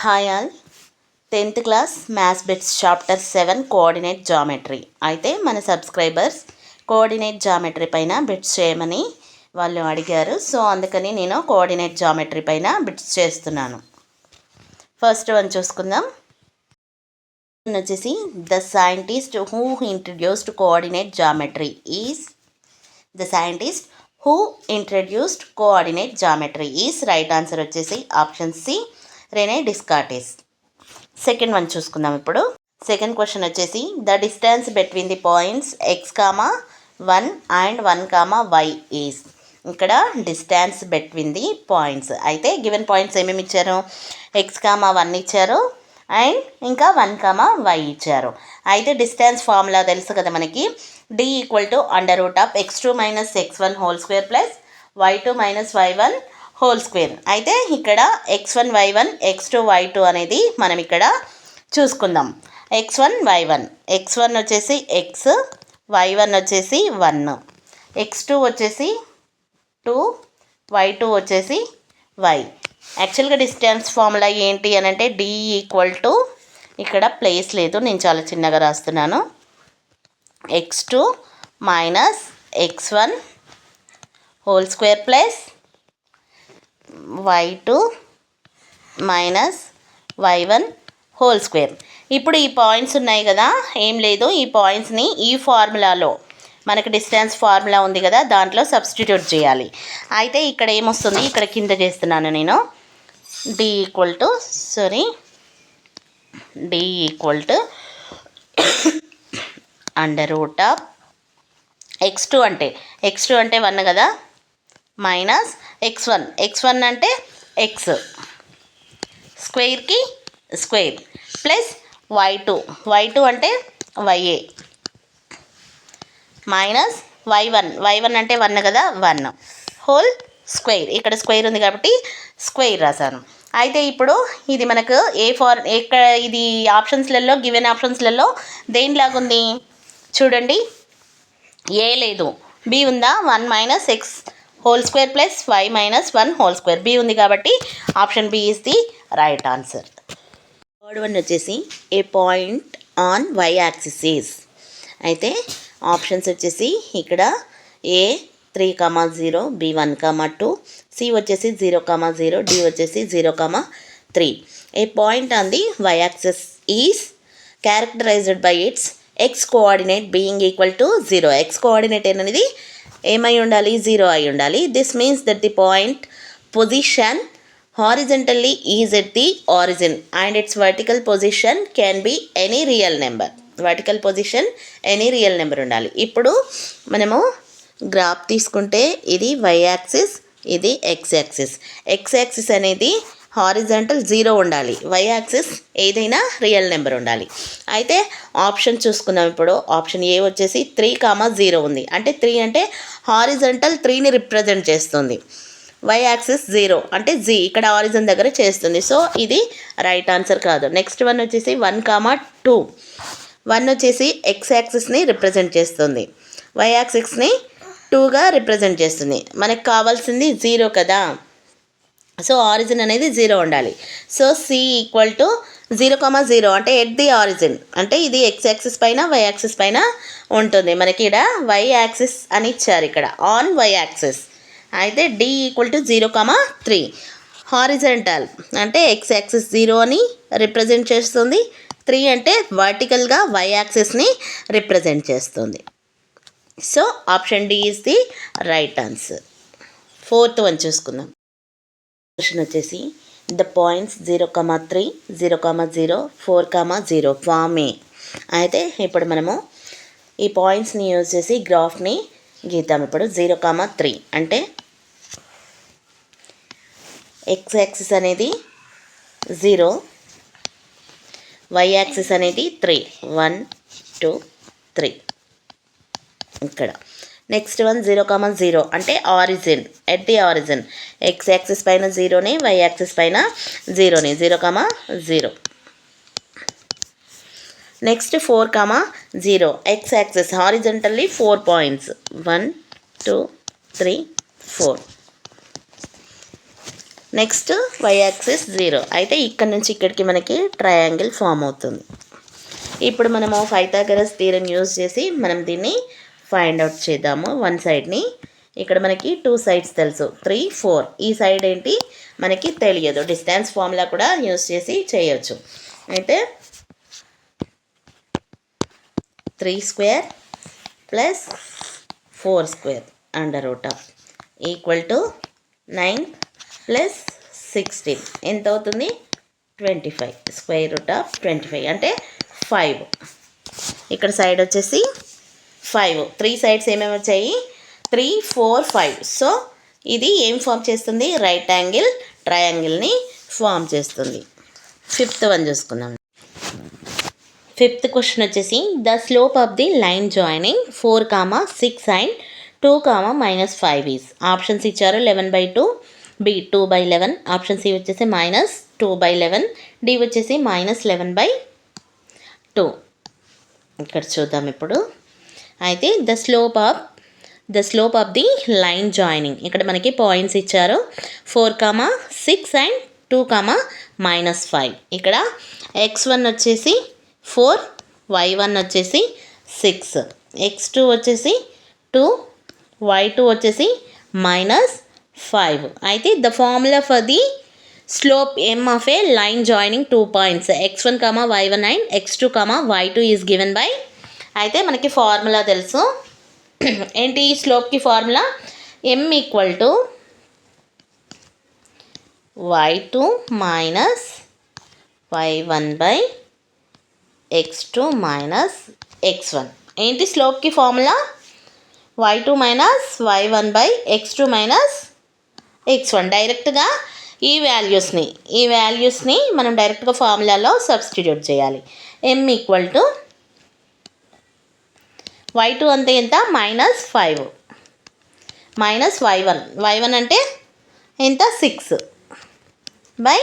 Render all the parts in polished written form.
Hi all 10th class maths bits chapter 7 coordinate geometry. అయితే మన subscribers coordinate geometry పైన bits చేయమని వాళ్ళు అడిగారు. సో అందుకని నేను కోఆర్డినేట్ జామెట్రీ పైన బిట్స్ చేస్తున్నాను. ఫస్ట్ వన్ చూసుకుందాం. వచ్చేసి the scientist who introduced coordinate geometry is right answer వచ్చేసి option C, Rene Descartes. Second one చూసుకుందాం. ఇప్పుడు సెకండ్ క్వశ్చన్ వచ్చేసి the distance between the points x, 1 and 1, y is. ఇక్కడ distance between the points అయితే given points ఏమేమి ఇచ్చారు? x, 1 ఇచ్చారు and ఇంకా 1, y ఇచ్చారు. అయితే డిస్టెన్స్ ఫార్ములా తెలుసు కదా మనకి, d = x2 - x1 whole square plus y2 - y1 whole square. అయితే ఇక్కడ x1 y1 x2 y2 అనేది మనం ఇక్కడ చూసుకుందాం. x1 y1, x1 వచ్చేసి x, y1 వచ్చేసి 1, x2 వచ్చేసి 2, y2 వచ్చేసి y. యాక్చువల్గా డిస్టెన్స్ ఫార్ములా ఏంటి అని అంటే d ఇక్కడ ప్లేస్ లేదు, నేను చాలా చిన్నగా రాస్తున్నాను. x2 - x1 whole square plus y2 - y1 whole square. ఇప్పుడు ఈ పాయింట్స్ ఉన్నాయి కదా, ఏం లేదు, ఈ పాయింట్స్ని ఈ ఫార్ములాలో మనకి డిస్టెన్స్ ఫార్ములా ఉంది కదా దాంట్లో సబ్స్టిట్యూట్ చేయాలి. అయితే ఇక్కడ ఏమొస్తుంది, ఇక్కడ కింద చేస్తున్నాను నేను. d x2 అంటే 1 కదా, మైనస్ x1 అంటే x స్క్వేర్కి స్క్వేర్ ప్లస్ y2 అంటే ya మైనస్ y1 అంటే 1 కదా, 1 హోల్ స్క్వేర్. ఇక్కడ స్క్వేర్ ఉంది కాబట్టి స్క్వేర్ రాశాను. అయితే ఇప్పుడు ఇది మనకు ఇక్కడ ఇది ఆప్షన్స్లలో గివెన్ ఆప్షన్స్లలో దేనిలాగుంది చూడండి. ఏ లేదు, బి ఉందా, 1 - x whole square plus y - 1 whole square. B ఉంది కాబట్టి option B is the right answer. Third one వచ్చేసి a point on y axis is. అయితే ఆప్షన్స్ వచ్చేసి ఇక్కడ ఏ 3, 0, బి 1, 2, సి వచ్చేసి 0, 0, డి వచ్చేసి 0, 3. A point on the y axis is characterized by its x coordinate being equal to 0. x coordinate అనేది ఏమై ఉండాలి, 0 అయి ఉండాలి. This means that the point position horizontally is at the origin and its vertical position can be any real number. Vertical position any real number ఉండాలి. ఇప్పుడు మనము graph తీసుకుంటే ఇది y యాక్సిస్, ఇది x యాక్సిస్. x యాక్సిస్ అనేది horizontal 0 ఉండాలి, y axis ఏదైనా real number ఉండాలి. అయితే ఆప్షన్ చూసుకుందాం. ఇప్పుడు ఆప్షన్ ఏ వచ్చేసి 3, 0 ఉంది. అంటే 3 అంటే హారిజంటల్ 3ని రిప్రజెంట్ చేస్తుంది. y యాక్సిస్ 0 అంటే z ఇక్కడ ఆరిజిన్ దగ్గర చేస్తుంది. సో ఇది రైట్ ఆన్సర్ కాదు. నెక్స్ట్ వన్ వచ్చేసి 1, 2. 1 వచ్చేసి x యాక్సిస్ని రిప్రజెంట్ చేస్తుంది, y యాక్సిస్ని 2గా రిప్రజెంట్ చేస్తుంది. మనకు కావాల్సింది 0 కదా, సో ఆరిజిన్ అనేది 0 ఉండాలి. సో సి = 0, 0 అంటే ఎట్ ది ఆరిజిన్ అంటే ఇది x యాక్సిస్ పైన y యాక్సిస్ పైన ఉంటుంది. మనకి ఇక్కడ y యాక్సిస్ అని ఇచ్చారు, ఇక్కడ ఆన్ y యాక్సిస్. అయితే d = 0, 3. హారిజంటల్ అంటే x యాక్సిస్ 0 అని రిప్రజెంట్ చేస్తుంది, 3 అంటే వర్టికల్గా y యాక్సిస్ని రిప్రజెంట్ చేస్తుంది. So option D is the right answer. Fourth one చూసుకుందాం. క్వశ్చన్ వచ్చేసి ద పాయింట్స్ 0, 3, 0, 0, 4, 0 ఫార్మ్ ఏ. అయితే ఇప్పుడు మనము ఈ పాయింట్స్ని యూజ్ చేసి గ్రాఫ్ని గీద్దాం. ఇప్పుడు 0, 3 అంటే x యాక్సిస్ అనేది 0, y యాక్సిస్ అనేది 3, 1, 2, 3 ఇక్కడ. నెక్స్ట్ వన్ 0, 0 అంటే origin, at the origin. x axis పైన 0ని, y యాక్సిస్ పైన 0ని, 0, 0. Next 4, 0 x axis horizontally 4 points, 1, 2, 3, 4. Next Y axis 0. అయితే ఇక్కడ నుంచి ఇక్కడికి మనకి ట్రయాంగిల్ ఫామ్ అవుతుంది. ఇప్పుడు మనము పైథాగరస్ థీరం యూజ్ చేసి మనం దీన్ని ఫైండ్ అవుట్ చేద్దాము. వన్ సైడ్ని ఇక్కడ మనకి 2 సైడ్స్ తెలుసు, 3, 4. ఈ సైడ్ ఏంటి మనకి తెలియదు. డిస్టెన్స్ ఫార్ములా కూడా యూజ్ చేసి చేయొచ్చు. అయితే 3 square plus 4 square under root of equal to 9 plus 16 ఎంత అవుతుంది 25. స్క్వేర్ రూట్ ఆఫ్ 25 అంటే 5. ఇక్కడ సైడ్ వచ్చేసి 5. 3 సైడ్స్ ఏమేమి వచ్చాయి 3, 4, 5. సో ఇది ఏం ఫామ్ చేస్తుంది రైట్ యాంగిల్ ట్రయాంగిల్ని ఫామ్ చేస్తుంది. 5th వన్ చూసుకుందాం. 5th క్వశ్చన్ వచ్చేసి the slope of the line joining 4, 6 and 2, -5 is. Options ఇచ్చారు 11/2, బి 2/11, ఆప్షన్ సి వచ్చేసి -2/11, డి వచ్చేసి -11/2. ఇక్కడ చూద్దాం ఇప్పుడు. అయితే the slope of the line joining ఇక్కడ మనకి పాయింట్స్ ఇచ్చారు 4, 6 అండ్ 2, -5. ఇక్కడ x1 వచ్చేసి 4, y1 వచ్చేసి 6, x2 వచ్చేసి 2, y2 వచ్చేసి -5. అయితే the formula for the slope m of a line joining 2 points x1, y1 and x2, y2 is given by. అయితే మనకి ఫార్ములా తెలుసు. ఏంటి స్లోప్కి formula m equal to y2 minus y1 by x2 minus x1. ఏంటి స్లోప్కి formula y2 minus y1 by x2 minus x1. డైరెక్ట్గా ఈ వాల్యూస్ని మనం డైరెక్ట్గా ఫార్ములాలో సబ్స్టిట్యూట్ చేయాలి. m ఈక్వల్ టు y2 అంటే ఎంత -5 మైనస్ y1 అంటే ఎంత 6 బై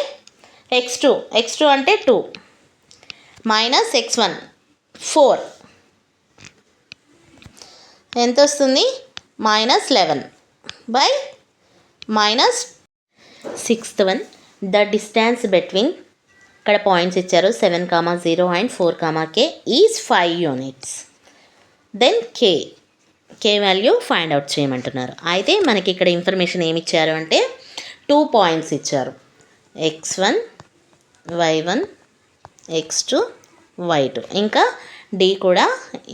x2 అంటే 2 మైనస్ x1 4 ఎంత వస్తుంది -11 by -6th one the distance between ఇక్కడ పాయింట్స్ ఇచ్చారు 7, 0 and 4, k is 5 units. Then k value find out చేయమంటున్నారు. అయితే మనకి ఇక్కడ ఇన్ఫర్మేషన్ ఏమి ఇచ్చారు అంటే 2 పాయింట్స్ ఇచ్చారు x1, y1, x2, y2, ఇంకా డి కూడా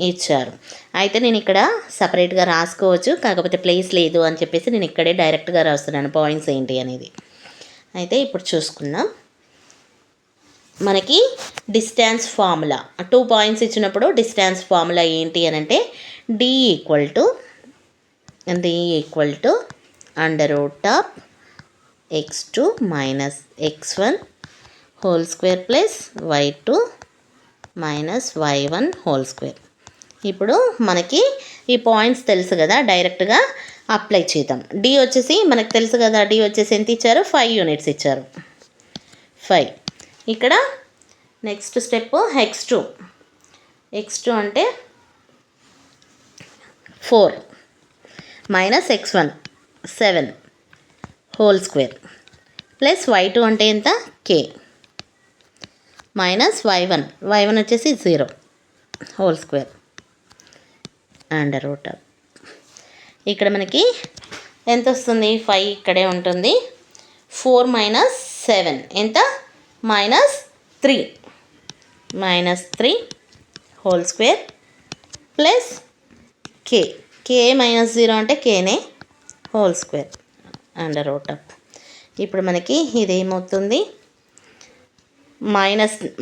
ఇచ్చారు. అయితే నేను ఇక్కడ సపరేట్గా రాసుకోవచ్చు, కాకపోతే ప్లేస్ లేదు అని చెప్పేసి నేను ఇక్కడే డైరెక్ట్గా రాస్తున్నాను పాయింట్స్ ఏంటి అనేది. అయితే ఇప్పుడు చూసుకుందాం. మనకి డిస్టెన్స్ ఫార్ములా 2 పాయింట్స్ ఇచ్చినప్పుడు డిస్టెన్స్ ఫార్ములా ఏంటి అని అంటే d equal to under root of x2 minus x1 whole square plus y2 minus y1 whole square. ఇప్పుడు మనకి ఈ పాయింట్స్ తెలుసు కదా, డైరెక్ట్గా అప్లై చేద్దాం. డి వచ్చేసి మనకు తెలుసు కదా, డి వచ్చేసి ఎంత ఇచ్చారు 5 యూనిట్స్ ఇచ్చారు 5. ఇక్కడ నెక్స్ట్ స్టెప్ x2 అంటే 4 minus x1 7 whole square plus y2 అంటే ఎంత k మైనస్ y1 వచ్చేసి 0 whole square under root of. ఇక్కడ మనకి ఎంత వస్తుంది 5 ఇక్కడే ఉంటుంది. 4 మైనస్ 7 ఎంత -3 హోల్ స్క్వేర్ ప్లస్ k -0 అంటే kనే whole square under root of. ఇప్పుడు మనకి ఇదేమవుతుంది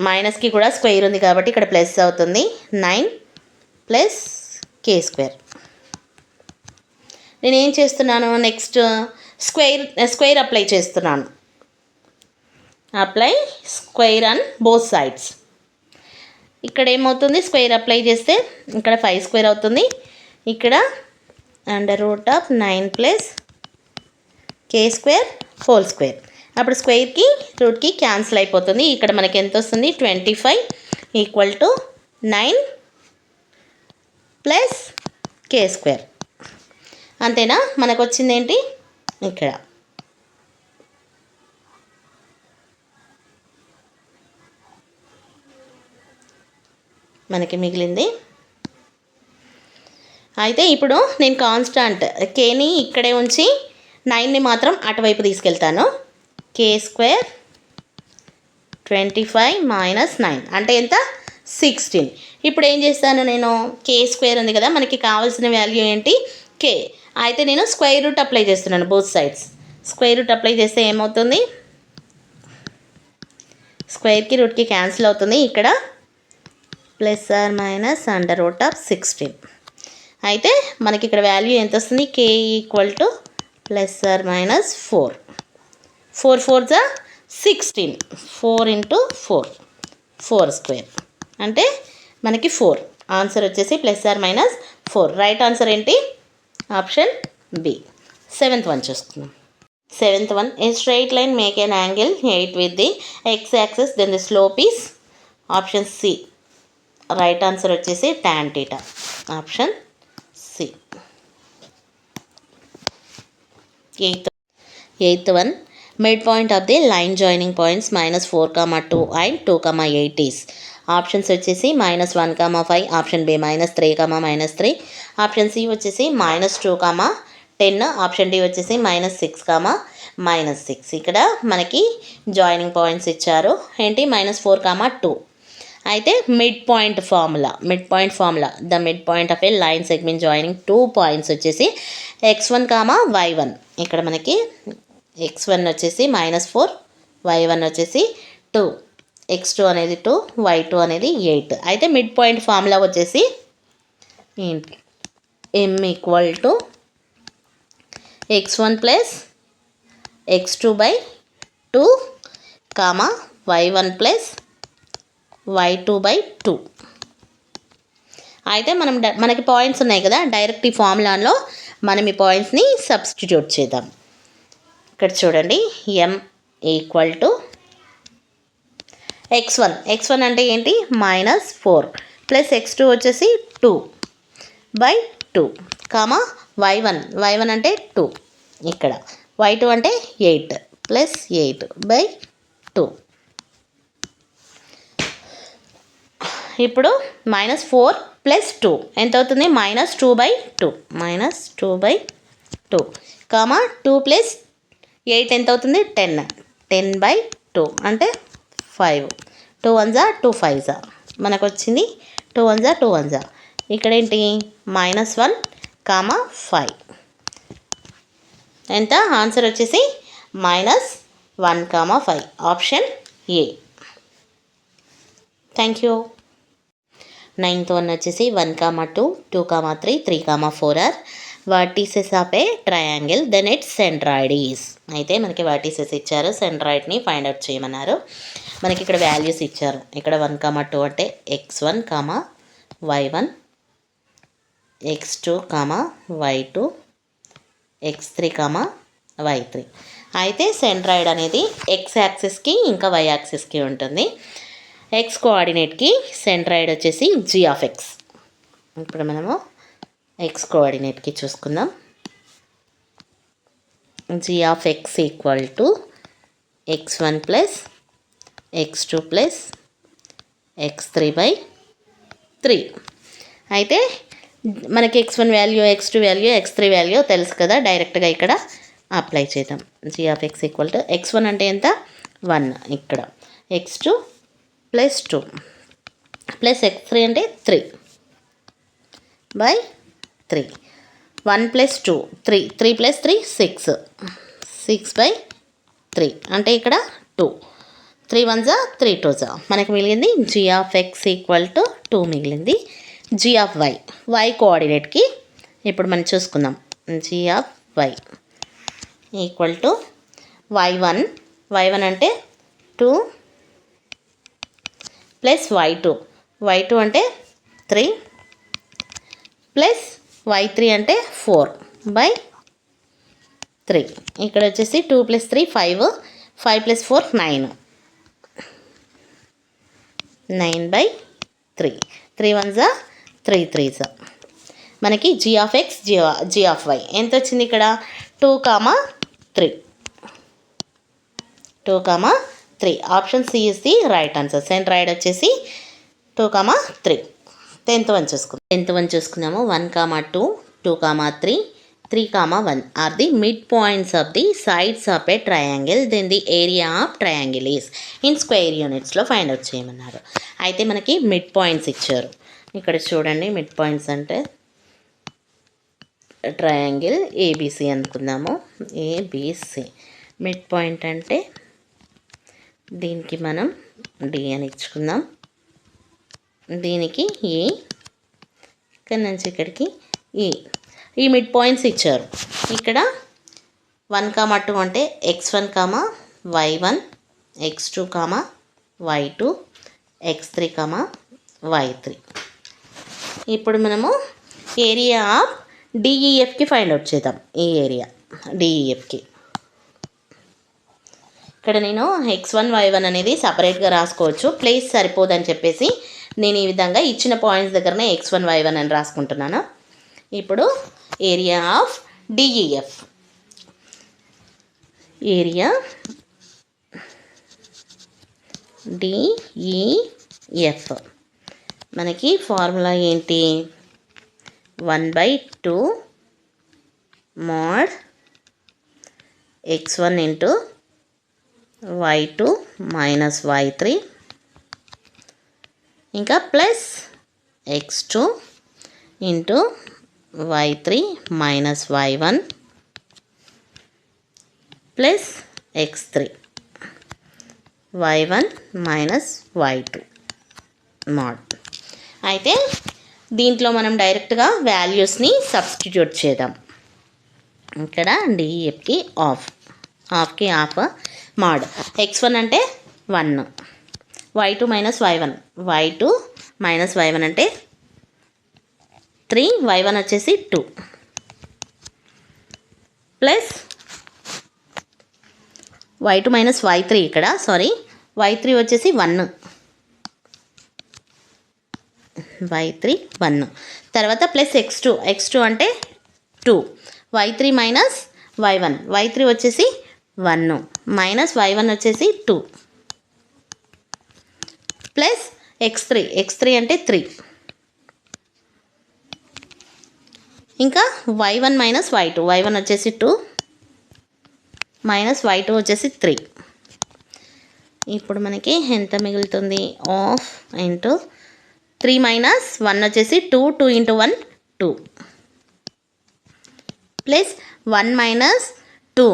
మైనస్కి కూడా స్క్వేర్ ఉంది కాబట్టి ఇక్కడ ప్లస్ అవుతుంది 9 ప్లస్ k². నేనేం చేస్తున్నాను నెక్స్ట్ స్క్వేర్ అప్లై చేస్తున్నాను. Apply square on both sides. ఇక్కడ ఏమవుతుంది స్క్వేర్ అప్లై చేస్తే ఇక్కడ 5 స్క్వేర్ అవుతుంది. ఇక్కడ under root of 9 plus k² whole square. అప్పుడు స్క్వేర్కి రూట్కి క్యాన్సిల్ అయిపోతుంది. ఇక్కడ మనకి ఎంత వస్తుంది 25 ఈక్వల్ టు 9 ప్లస్ k². అంతేనా, మనకు వచ్చింది ఏంటి ఇక్కడ మనకి మిగిలింది. అయితే ఇప్పుడు నేను కాన్స్టాంట్ కేని ఇక్కడే ఉంచి 9ని మాత్రం అటువైపు తీసుకెళ్తాను. k² 25 - 9 అంటే ఎంత? 16. ఇప్పుడు ఏం చేస్తాను నేను, k² ఉంది కదా, మనకి కావాల్సిన వాల్యూ ఏంటి? k. అయితే నేను స్క్వేర్ రూట్ అప్లై చేస్తున్నాను both sides. Square root apply చేస్తే ఏమవుతుంది? స్క్వేర్కి రూట్కి క్యాన్సిల్ అవుతుంది. ఇక్కడ ±√16. అయితే మనకి ఇక్కడ వాల్యూ ఎంత వస్తుంది? k = ±4. 4 4 16. 4 × 4 4² అంటే మనకి 4. ఆన్సర్ వచ్చేసి ±4. రైట్ ఆన్సర్ ఏంటి? Option B. 7th వన్ చూసుకుందాం. 7th one, a straight line make an angle 8 with the x axis, then the slope is option C. Right answer వచ్చేసి tan θ. Option C. 8th one, mid point of the line joining points -4, 2 and 2, 8 is. Options వచ్చేసి -1, 5. Option B -3, -3. Option C వచ్చేసి -2, 10. Option D వచ్చేసి -6, -6. ఇక్కడ మనకి joining points ఇచ్చారు ఏంటి? -4, 2. అయితే mid point formula, the mid point of a line segment joining 2 points వచ్చేసి x1, y1. ఇక్కడ మనకి x1 వచ్చేసి -4, y1 వచ్చేసి 2, x2 అనేది 2, y2 అనేది 8. అయితే మిడ్ పాయింట్ ఫార్ములా వచ్చేసి ఏంటి? m = x1 + x2/2, y1 + y2/2. అయితే మనకి పాయింట్స్ ఉన్నాయి కదా, డైరెక్ట్ ఈ ఫార్ములాలో మనం ఈ పాయింట్స్ని సబ్స్టిట్యూట్ చేద్దాం. ఇక్కడ చూడండి, m = x1 అంటే ఏంటి? -4 + x2 వచ్చేసి 2/2, y1 అంటే 2, ఇక్కడ y2 అంటే 8 + 8/2. ఇప్పుడు -4 + 2 ఎంత అవుతుంది? -2/2, -2/2, 2 + 8 ఎంత అవుతుంది? 10, 10/2 అంటే 5. 2 1 2 5 మనకు వచ్చింది. 2 1 2 1. ఇక్కడ ఏంటి? -1, 5 ఎంత? ఆన్సర్ వచ్చేసి -1, 5. Option A. Thank you. 9th one వచ్చేసి 1, 2, 2, 3, 3, 4 are vertices of a triangle, then its centroid is. అయితే మనకి వర్టిసెస్ ఇచ్చారు, సెంట్రాయిడ్ని ఫైండ్ అవుట్ చేయమన్నారు. మనకి ఇక్కడ వాల్యూస్ ఇచ్చారు. ఇక్కడ 1, 2 అంటే x1, y1, x2, y2, x3, y3. అయితే సెంట్రాయిడ్ అనేది x యాక్సిస్కి ఇంకా y యాక్సిస్కి ఉంటుంది. x కోఆర్డినేట్కి సెంట్రాయిడ్ వచ్చేసి g(x). ఇప్పుడు మనము x కోఆర్డినేట్కి చూసుకుందాం. g(x) = x1 + x2 + x3/3. అయితే మనకి x1 value, x2 value, x3 value తెలుసు కదా, డైరెక్ట్గా ఇక్కడ అప్లై చేద్దాం. g(x) = x1 అంటే ఎంత? 1, ఇక్కడ x2 + 2 + x3 అంటే 3/3. 1 + 2 3, 3 + 3 6, 6/3 అంటే ఇక్కడ 2. 3 1 3 2. మనకు మిగిలింది g(x) = 2 మిగిలింది. g(y) y కోఆర్డినేట్కి ఇప్పుడు మనం చూసుకుందాం. g(y) = y1 అంటే 2 + y2 అంటే 3 + y3 అంటే 4/3. ఇక్కడ వచ్చేసి 2 + 3 5, 5 + 4 9, 9/3. 3 1 3 3. మనకి g(x), g(y) ఎంత వచ్చింది? ఇక్కడ 2, 3. 2, 3. Option C is the right answer. Centroid వచ్చేసి 2, 3. 10th వన్ చూసుకుందాం. 10th వన్ చూసుకున్నాము. 1, 2, 2, 3, 3, 1 are the midpoints of the sides of a triangle. Then the area of triangle is in square unitsలో ఫైండ్ అవుట్ చేయమన్నారు. అయితే మనకి మిడ్ పాయింట్స్ ఇచ్చారు. ఇక్కడ చూడండి, మిడ్ పాయింట్స్ అంటే ట్రయాంగిల్ ఏబీసీ అనుకుందాము. ఏబీసీ మిడ్ పాయింట్ అంటే దీనికి మనం డి అని ఇచ్చుకుందాం, దీనికి ఏ, ఇక్కడ నుంచి ఇక్కడికి ఈ. ఈ మిడ్ పాయింట్స్ ఇచ్చారు. ఇక్కడ 1, 2 అంటే x1, y1, x2, y2, x3, y3. ఇప్పుడు మనము ఏరియా ఆఫ్ డిఈఎఫ్కి ఫైండ్ అవుట్ చేద్దాం. ఈ ఏరియా డిఈఎఫ్కి ఇక్కడ నేను x1, y1 అనేది సపరేట్గా రాసుకోవచ్చు. ప్లేస్ సరిపోదని చెప్పేసి నేను ఈ విధంగా ఇచ్చిన పాయింట్స్ దగ్గరనే x1, y1 అని రాసుకుంటున్నాను. ఇప్పుడు area of DEF, area DEF మనకి ఫార్ములా ఏంటి? 1/2 mod x1 into y2 minus y3 ఇంకా plus x2 into y3 minus y1 plus x3 y1 minus y2 mod. అయితే దీంట్లో మనం డైరెక్ట్గా వాల్యూస్ని సబ్స్టిట్యూట్ చేద్దాం. ఇక్కడ డిఎఫ్కి హాఫ్కి హాఫ్ మాడ్. x1 అంటే 1, y2 minus y1, y2 minus y1 అంటే 3, y1 వచ్చేసి 2 ప్లస్ y2 మైనస్ y3 ఇక్కడ y3 వచ్చేసి 1, y3 1 తర్వాత ప్లస్ x2 అంటే 2, y3 మైనస్ y1, y3 వచ్చేసి 1 మైనస్ y1 వచ్చేసి 2 ప్లస్ x3 అంటే 3 ఇంకా y1 మైనస్ y2, y1 వచ్చేసి 2 మైనస్ y2 వచ్చేసి 3. ఇప్పుడు మనకి ఎంత మిగులుతుంది? ఆఫ్ ఇంటూ 3 మైనస్ 1 వచ్చేసి 2, 2 into 1 2 plus 1 minus 2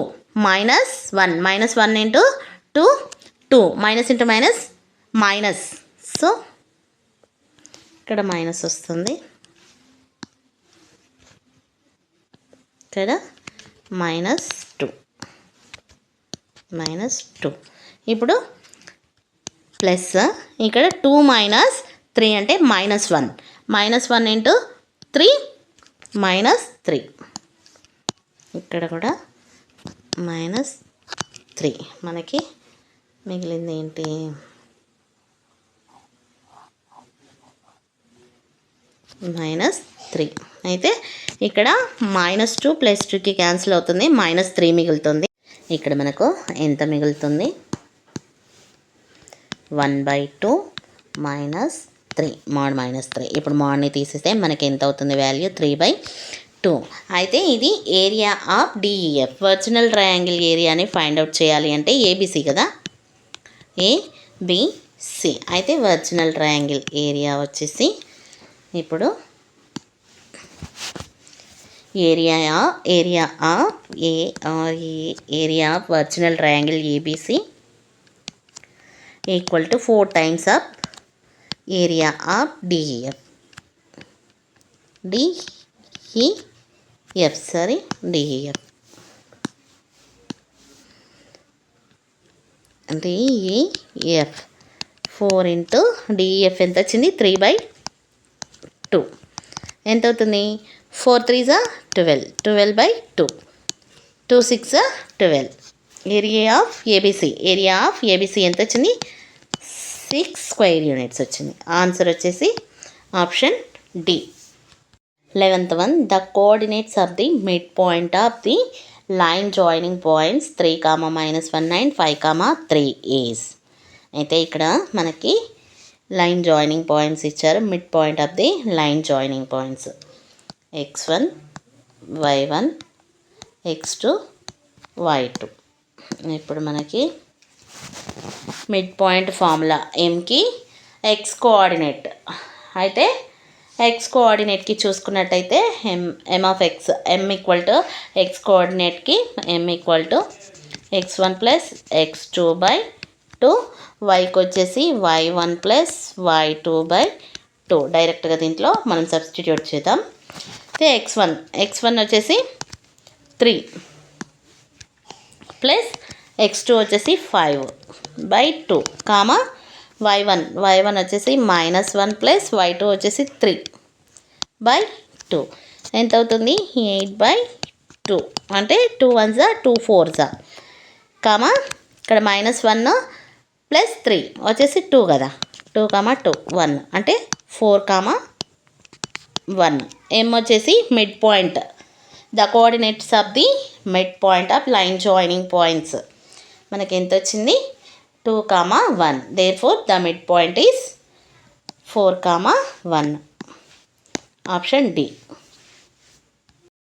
minus 1 minus 1 into 2 2 minus into minus minus, so ఇక్కడ మైనస్ వస్తుంది, ఇక్కడ -2 ఇప్పుడు ప్లస్ ఇక్కడ 2 మైనస్ 3 అంటే -1 -1 ఇంటూ 3 -3 ఇక్కడ కూడా -3 మనకి మిగిలింది ఏంటి? -3. అయితే ఇక్కడ -2 + 2కి క్యాన్సిల్ అవుతుంది, -3 మిగులుతుంది. ఇక్కడ మనకు ఎంత మిగులుతుంది? 1/2 -3 mod -3. ఇప్పుడు మోడ్ని తీసేస్తే మనకి ఎంత అవుతుంది వాల్యూ? 3/2. అయితే ఇది ఏరియా ఆఫ్ డిఈఎఫ్. వర్చునల్ ట్రయాంగిల్ ఏరియాని ఫైండ్ అవుట్ చేయాలి అంటే ఏబిసి కదా, ఏబిసి. అయితే వర్చునల్ ట్రయాంగిల్ ఏరియా వచ్చేసి ఇప్పుడు area of virtual triangle ABC equal to 4 times of area of DEF. DEF 4 into DEF ఎంత వచ్చింది? 3/2. ఎంత అవుతుంది? 4 3s 12, 12/2, 2 6 12. ఏరియా ఆఫ్ ఏబిసి ఎంత వచ్చింది? 6 స్క్వేర్ యూనిట్స్ వచ్చింది. ఆన్సర్ వచ్చేసి option D. 11th one, the coordinates of the mid point of the line joining points 3, -19, 5, 3 is. అయితే ఇక్కడ మనకి లైన్ జాయినింగ్ పాయింట్స్ ఇచ్చారు. Mid point of the line joining points x1 y1 x2 y2. ఇప్పుడు మనకి mid point formula mకి x coordinate అయితే x కోఆర్డినేట్కి చూసుకున్నట్టయితే m of x m equal to x కోఆర్డినేట్కి m equal to x1 plus x2 by 2, వైకి వచ్చేసి y1 plus y2 by 2. డైరెక్ట్గా దీంట్లో మనం సబ్స్టిట్యూట్ చేద్దాం. అయితే x1 వచ్చేసి 3 ప్లస్ x2 వచ్చేసి 5 బై 2 కామా y1 వచ్చేసి -1 ప్లస్ y2 వచ్చేసి 3 బై 2. ఎంత అవుతుంది? 8 బై 2 అంటే 2 1s 2 4s కామా ఇక్కడ -1 ప్లస్ 3 వచ్చేసి 2 కదా, 2 2 1 అంటే 4 1. m వచ్చేసి mid point, the coordinates of the mid point of line joining points. మనకి ఎంత వచ్చింది? 2 1. Therefore the mid point is 4 1. Option D.